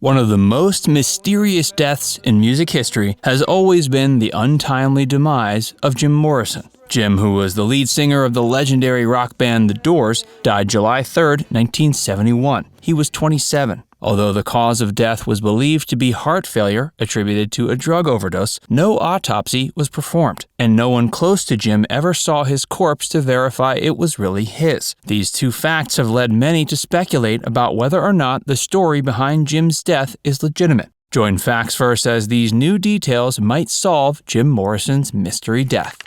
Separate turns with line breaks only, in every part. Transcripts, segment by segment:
One of the most mysterious deaths in music history has always been the untimely demise of Jim Morrison. Jim, who was the lead singer of the legendary rock band The Doors, died July 3, 1971. He was 27. Although the cause of death was believed to be heart failure attributed to a drug overdose, no autopsy was performed, and no one close to Jim ever saw his corpse to verify it was really his. These two facts have led many to speculate about whether or not the story behind Jim's death is legitimate. Join Facts First as these new details might solve Jim Morrison's mystery death.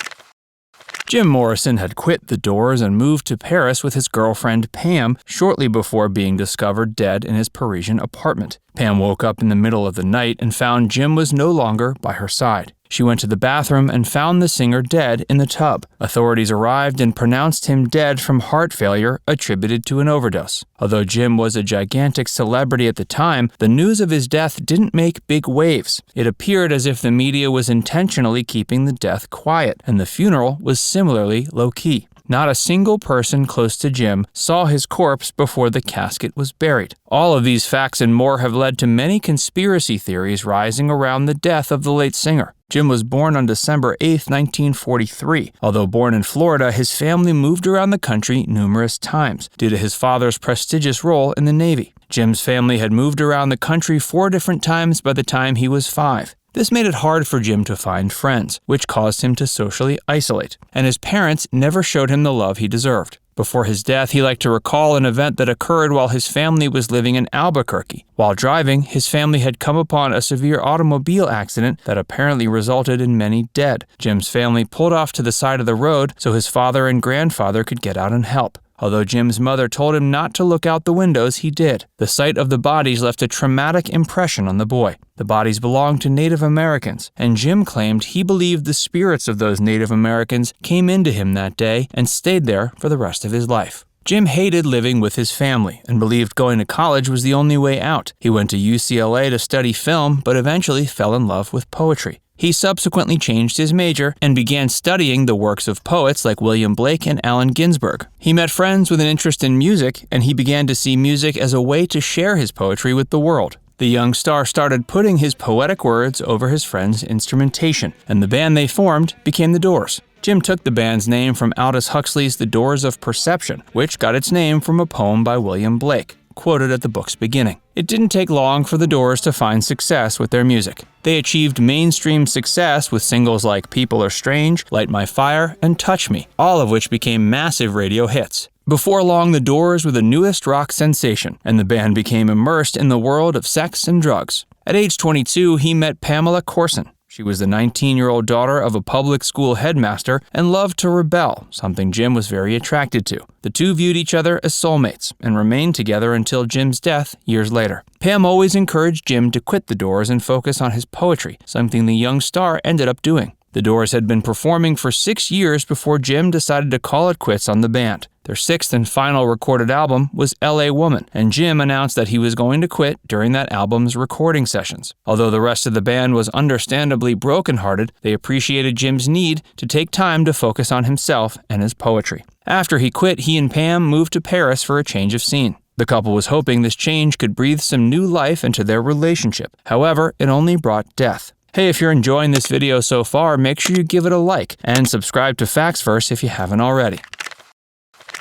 Jim Morrison had quit The Doors and moved to Paris with his girlfriend Pam shortly before being discovered dead in his Parisian apartment. Pam woke up in the middle of the night and found Jim was no longer by her side. She went to the bathroom and found the singer dead in the tub. Authorities arrived and pronounced him dead from heart failure attributed to an overdose. Although Jim was a gigantic celebrity at the time, the news of his death didn't make big waves. It appeared as if the media was intentionally keeping the death quiet, and the funeral was similarly low-key. Not a single person close to Jim saw his corpse before the casket was buried. All of these facts and more have led to many conspiracy theories rising around the death of the late singer. Jim was born on December 8, 1943. Although born in Florida, his family moved around the country numerous times due to his father's prestigious role in the Navy. Jim's family had moved around the country 4 different times by the time he was 5. This made it hard for Jim to find friends, which caused him to socially isolate, and his parents never showed him the love he deserved. Before his death, he liked to recall an event that occurred while his family was living in Albuquerque. While driving, his family had come upon a severe automobile accident that apparently resulted in many dead. Jim's family pulled off to the side of the road so his father and grandfather could get out and help. Although Jim's mother told him not to look out the windows, he did. The sight of the bodies left a traumatic impression on the boy. The bodies belonged to Native Americans, and Jim claimed he believed the spirits of those Native Americans came into him that day and stayed there for the rest of his life. Jim hated living with his family and believed going to college was the only way out. He went to UCLA to study film, but eventually fell in love with poetry. He subsequently changed his major and began studying the works of poets like William Blake and Allen Ginsberg. He met friends with an interest in music, and he began to see music as a way to share his poetry with the world. The young star started putting his poetic words over his friends' instrumentation, and the band they formed became The Doors. Jim took the band's name from Aldous Huxley's The Doors of Perception, which got its name from a poem by William Blake, quoted at the book's beginning. It didn't take long for The Doors to find success with their music. They achieved mainstream success with singles like People Are Strange, Light My Fire, and Touch Me, all of which became massive radio hits. Before long, The Doors were the newest rock sensation, and the band became immersed in the world of sex and drugs. At age 22, he met Pamela Corson. She was the 19-year-old daughter of a public school headmaster and loved to rebel, something Jim was very attracted to. The two viewed each other as soulmates and remained together until Jim's death years later. Pam always encouraged Jim to quit The Doors and focus on his poetry, something the young star ended up doing. The Doors had been performing for 6 years before Jim decided to call it quits on the band. Their 6th and final recorded album was L.A. Woman, and Jim announced that he was going to quit during that album's recording sessions. Although the rest of the band was understandably brokenhearted, they appreciated Jim's need to take time to focus on himself and his poetry. After he quit, he and Pam moved to Paris for a change of scene. The couple was hoping this change could breathe some new life into their relationship. However, it only brought death. Hey, if you're enjoying this video so far, make sure you give it a like and subscribe to Facts First if you haven't already.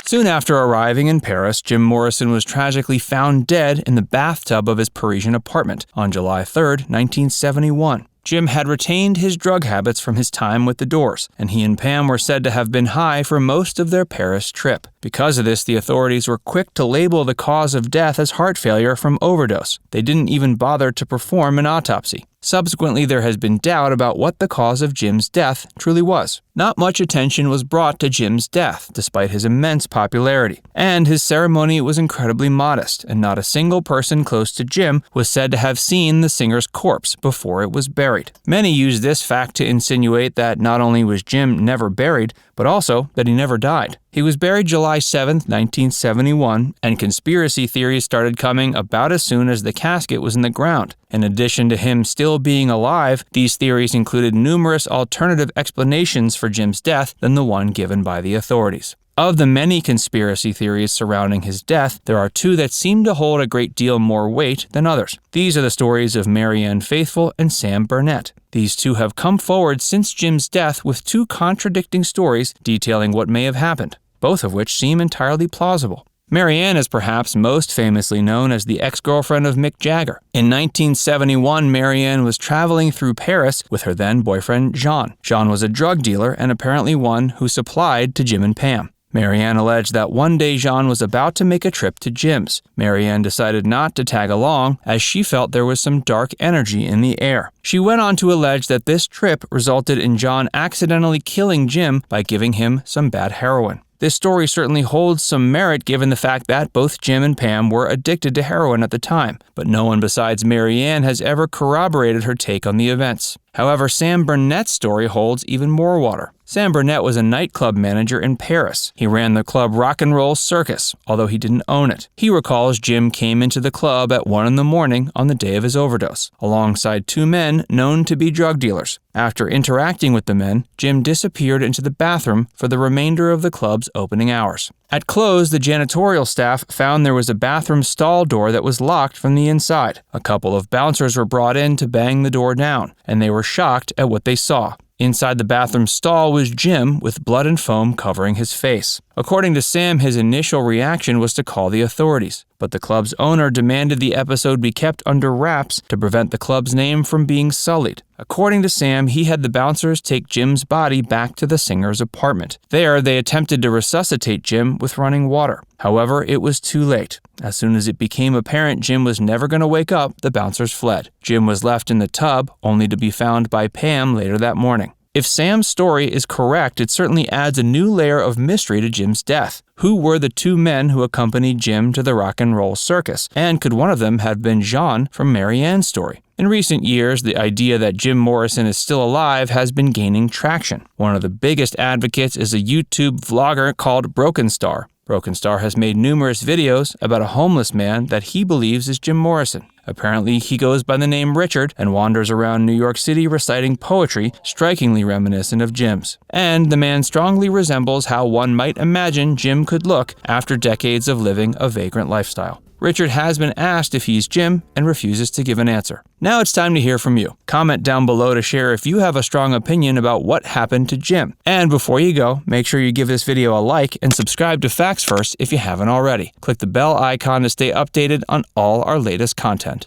Soon after arriving in Paris, Jim Morrison was tragically found dead in the bathtub of his Parisian apartment on July 3, 1971. Jim had retained his drug habits from his time with The Doors, and he and Pam were said to have been high for most of their Paris trip. Because of this, the authorities were quick to label the cause of death as heart failure from overdose. They didn't even bother to perform an autopsy. Subsequently, there has been doubt about what the cause of Jim's death truly was. Not much attention was brought to Jim's death, despite his immense popularity. And his ceremony was incredibly modest, and not a single person close to Jim was said to have seen the singer's corpse before it was buried. Many use this fact to insinuate that not only was Jim never buried, but also that he never died. He was buried July 7, 1971, and conspiracy theories started coming about as soon as the casket was in the ground. In addition to him still being alive, these theories included numerous alternative explanations for Jim's death than the one given by the authorities. Of the many conspiracy theories surrounding his death, there are two that seem to hold a great deal more weight than others. These are the stories of Marianne Faithfull and Sam Burnett. These two have come forward since Jim's death with two contradicting stories detailing what may have happened, both of which seem entirely plausible. Marianne is perhaps most famously known as the ex-girlfriend of Mick Jagger. In 1971, Marianne was traveling through Paris with her then-boyfriend Jean. Jean was a drug dealer and apparently one who supplied to Jim and Pam. Marianne alleged that one day Jean was about to make a trip to Jim's. Marianne decided not to tag along as she felt there was some dark energy in the air. She went on to allege that this trip resulted in Jean accidentally killing Jim by giving him some bad heroin. This story certainly holds some merit given the fact that both Jim and Pam were addicted to heroin at the time, but no one besides Marianne has ever corroborated her take on the events. However, Sam Burnett's story holds even more water. Sam Burnett was a nightclub manager in Paris. He ran the club Rock and Roll Circus, although he didn't own it. He recalls Jim came into the club at 1 a.m. on the day of his overdose, alongside two men known to be drug dealers. After interacting with the men, Jim disappeared into the bathroom for the remainder of the club's opening hours. At close, the janitorial staff found there was a bathroom stall door that was locked from the inside. A couple of bouncers were brought in to bang the door down, and they were shocked at what they saw. Inside the bathroom stall was Jim with blood and foam covering his face. According to Sam, his initial reaction was to call the authorities, but the club's owner demanded the episode be kept under wraps to prevent the club's name from being sullied. According to Sam, he had the bouncers take Jim's body back to the singer's apartment. There, they attempted to resuscitate Jim with running water. However, it was too late. As soon as it became apparent Jim was never going to wake up, the bouncers fled. Jim was left in the tub, only to be found by Pam later that morning. If Sam's story is correct, it certainly adds a new layer of mystery to Jim's death. Who were the two men who accompanied Jim to the Rock and Roll Circus? And could one of them have been Jean from Marianne's story? In recent years, the idea that Jim Morrison is still alive has been gaining traction. One of the biggest advocates is a YouTube vlogger called Broken Star. Broken Star has made numerous videos about a homeless man that he believes is Jim Morrison. Apparently, he goes by the name Richard and wanders around New York City reciting poetry strikingly reminiscent of Jim's. And the man strongly resembles how one might imagine Jim could look after decades of living a vagrant lifestyle. Richard has been asked if he's Jim and refuses to give an answer. Now it's time to hear from you. Comment down below to share if you have a strong opinion about what happened to Jim. And before you go, make sure you give this video a like and subscribe to Facts First if you haven't already. Click the bell icon to stay updated on all our latest content.